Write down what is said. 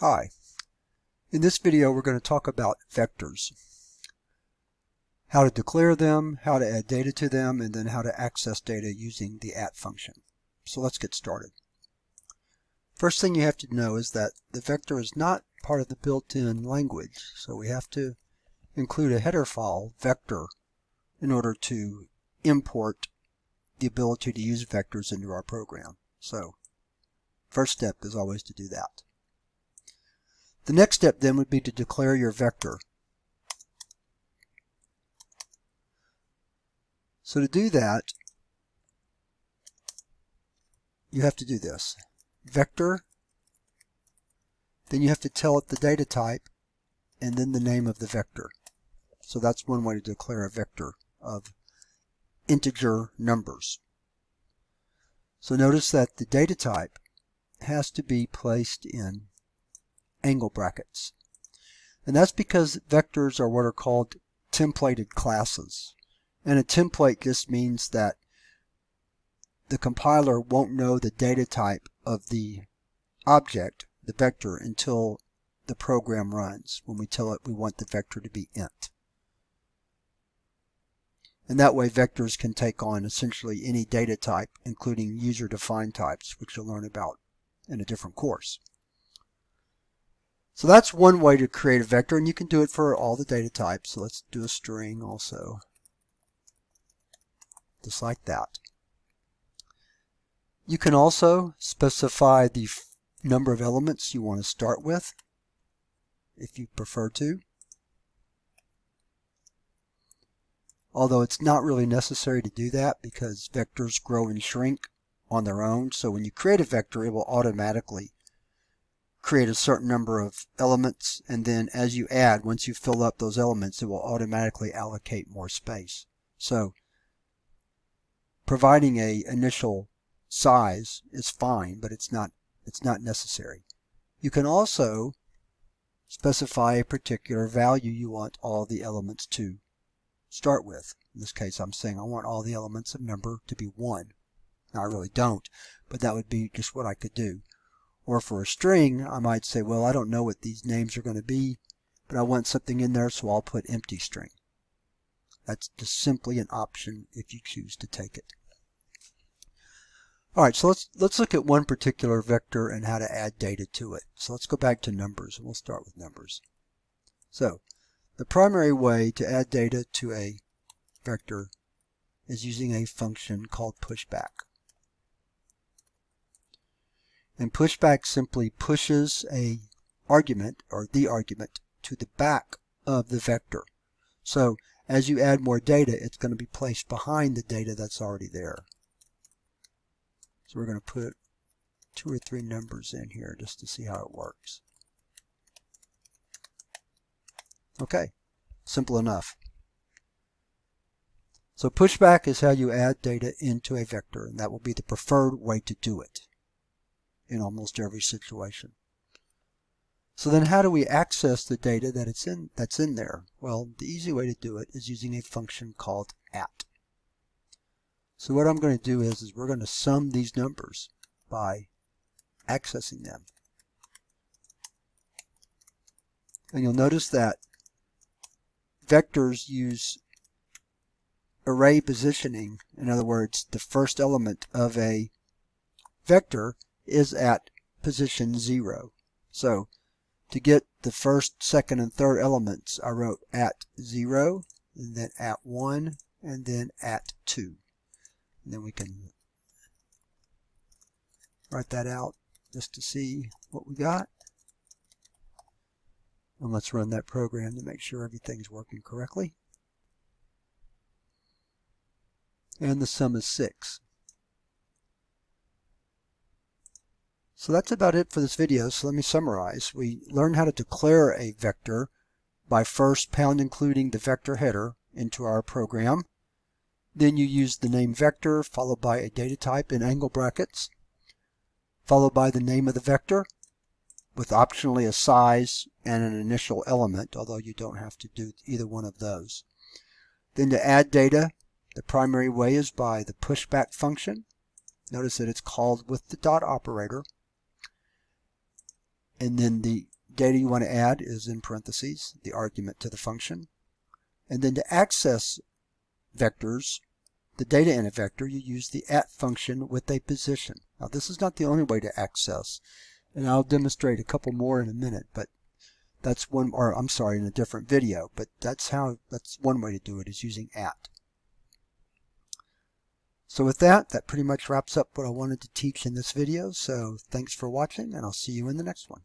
Hi, in this video we're going to talk about vectors, how to declare them, how to add data to them, and then how to access data using the at function. So let's get started. First thing you have to know is that the vector is not part of the built-in language, so we have to include a header file, vector, in order to import the ability to use vectors into our program. So first step is always to do that. The next step then would be to declare your vector. So to do that, you have to do this. Vector, then you have to tell it the data type, and then the name of the vector. So that's one way to declare a vector of integer numbers. So notice that the data type has to be placed in angle brackets. And that's because vectors are what are called templated classes. And a template just means that the compiler won't know the data type of the object, the vector, until the program runs, when we tell it we want the vector to be int. And that way vectors can take on essentially any data type, including user-defined types, which you'll learn about in a different course. So that's one way to create a vector, and you can do it for all the data types. So let's do a string also, just like that. You can also specify the number of elements you want to start with, if you prefer to. Although it's not really necessary to do that because vectors grow and shrink on their own. So when you create a vector, it will automatically create a certain number of elements, and then as you add, once you fill up those elements, it will automatically allocate more space. So providing an initial size is fine, but it's not necessary. You can also specify a particular value you want all the elements to start with. In this case, I'm saying I want all the elements of number to be 1. Now I really don't, but that would be just what I could do. Or for a string, I might say, well, I don't know what these names are going to be, but I want something in there, so I'll put empty string. That's just simply an option if you choose to take it. All right, so let's look at one particular vector and how to add data to it. So let's go back to numbers, and we'll start with numbers. So the primary way to add data to a vector is using a function called pushback. And pushback simply pushes a argument, or the argument, to the back of the vector. So as you add more data, it's going to be placed behind the data that's already there. So we're going to put 2 or 3 numbers in here just to see how it works. Okay, simple enough. So pushback is how you add data into a vector, and that will be the preferred way to do it in almost every situation. So then how do we access the data that's in there? Well, the easy way to do it is using a function called at. So what I'm going to do is we're going to sum these numbers by accessing them. And you'll notice that vectors use array positioning. In other words, the first element of a vector is at position 0. So to get the first, second, and third elements, I wrote at 0, and then at 1, and then at 2. And then we can write that out just to see what we got. And let's run that program to make sure everything's working correctly. And the sum is 6. So that's about it for this video. So let me summarize. We learned how to declare a vector by first including the vector header into our program. Then you use the name vector followed by a data type in angle brackets, followed by the name of the vector with optionally a size and an initial element, although you don't have to do either one of those. Then to add data, the primary way is by the pushback function. Notice that it's called with the dot operator. And then the data you want to add is in parentheses, the argument to the function. And then to access vectors, the data in a vector, you use the @ function with a position. Now this is not the only way to access, and I'll demonstrate a couple more in a minute, but that's one, or I'm sorry, in a different video, but that's one way to do it, is using @. So with that pretty much wraps up what I wanted to teach in this video. So thanks for watching, and I'll see you in the next one.